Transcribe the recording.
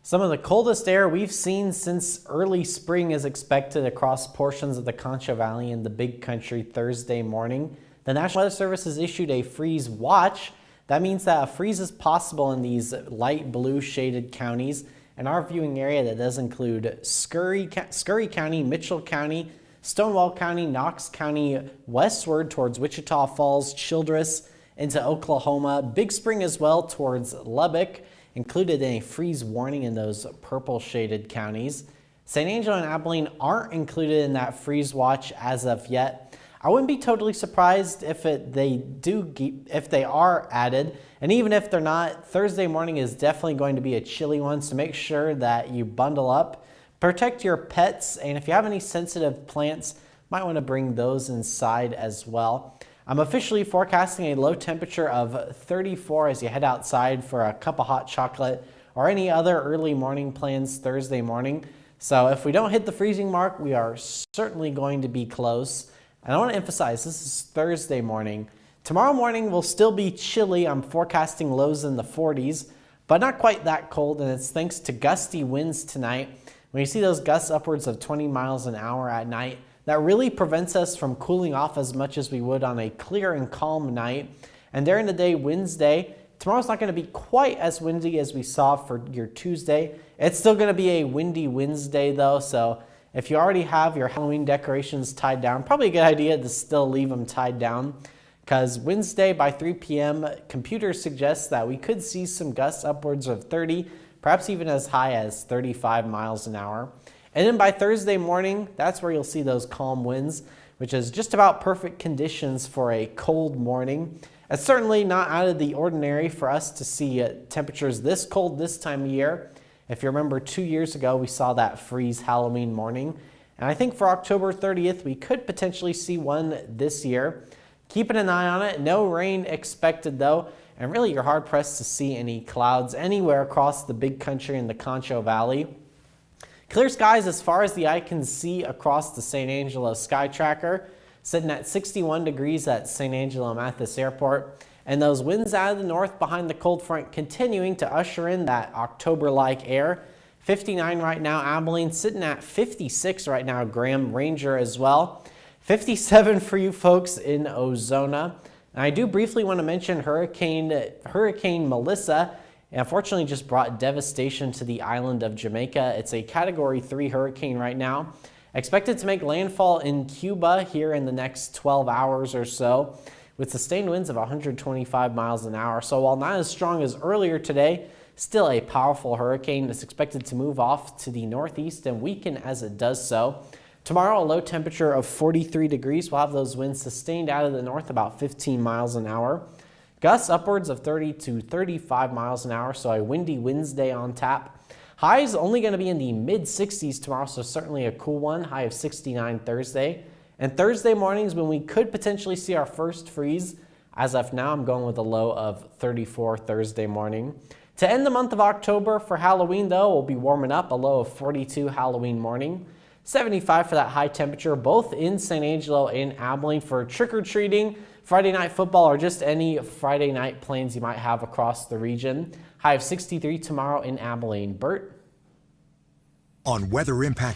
Some of the coldest air we've seen since early spring is expected across portions of the Concho Valley and the Big Country Thursday morning. The National Weather Service has issued a freeze watch. That means that a freeze is possible in these light blue shaded counties. In our viewing area, that does include Scurry County, Mitchell County, Stonewall County, Knox County, westward towards Wichita Falls, Childress, into Oklahoma, Big Spring as well towards Lubbock, included in a freeze warning in those purple shaded counties. St. Angelo and Abilene aren't included in that freeze watch as of yet. I wouldn't be totally surprised if they are added, and even if they're not, Thursday morning is definitely going to be a chilly one, so make sure that you bundle up, protect your pets, and if you have any sensitive plants, might want to bring those inside as well. I'm officially forecasting a low temperature of 34 as you head outside for a cup of hot chocolate or any other early morning plans Thursday morning. So if we don't hit the freezing mark, we are certainly going to be close. And I want to emphasize, this is Thursday morning. Tomorrow morning will still be chilly. I'm forecasting lows in the 40s, but not quite that cold, and it's thanks to gusty winds tonight. When you see those gusts upwards of 20 miles an hour at night, that really prevents us from cooling off as much as we would on a clear and calm night. And during the day, Wednesday, tomorrow's not going to be quite as windy as we saw for your Tuesday. It's still going to be a windy Wednesday though, so if you already have your Halloween decorations tied down, probably a good idea to still leave them tied down, because Wednesday by 3 p.m., computers suggest that we could see some gusts upwards of 30, perhaps even as high as 35 miles an hour. And then by Thursday morning, that's where you'll see those calm winds, which is just about perfect conditions for a cold morning. It's certainly not out of the ordinary for us to see temperatures this cold this time of year. If you remember 2 years ago, we saw that freeze Halloween morning. And I think for October 30th, we could potentially see one this year. Keeping an eye on it. No rain expected though. And really you're hard pressed to see any clouds anywhere across the Big Country and the Concho Valley. Clear skies as far as the eye can see across the St. Angelo sky tracker, sitting at 61 degrees at St. Angelo Mathis Airport. And those winds out of the north behind the cold front continuing to usher in that October-like air. 59 right now, Abilene, sitting at 56 right now, Graham Ranger as well. 57 for you folks in Ozona. And I do briefly want to mention Hurricane Melissa. And unfortunately just brought devastation to the island of Jamaica. It's a Category 3 hurricane right now. Expected to make landfall in Cuba here in the next 12 hours or so, with sustained winds of 125 miles an hour. So while not as strong as earlier today, still a powerful hurricane that's expected to move off to the northeast and weaken as it does so. Tomorrow, a low temperature of 43 degrees. We'll have those winds sustained out of the north about 15 miles an hour. Gusts upwards of 30 to 35 miles an hour, so a windy Wednesday on tap. Highs only going to be in the mid-60s tomorrow, so certainly a cool one. High of 69 Thursday. And Thursday mornings when we could potentially see our first freeze. As of now, I'm going with a low of 34 Thursday morning. To end the month of October for Halloween, though, we'll be warming up. A low of 42 Halloween morning. 75 for that high temperature, both in St. Angelo and Abilene for trick-or-treating, Friday night football, or just any Friday night plans you might have across the region. High of 63 tomorrow in Abilene. Bert? On Weather Impact.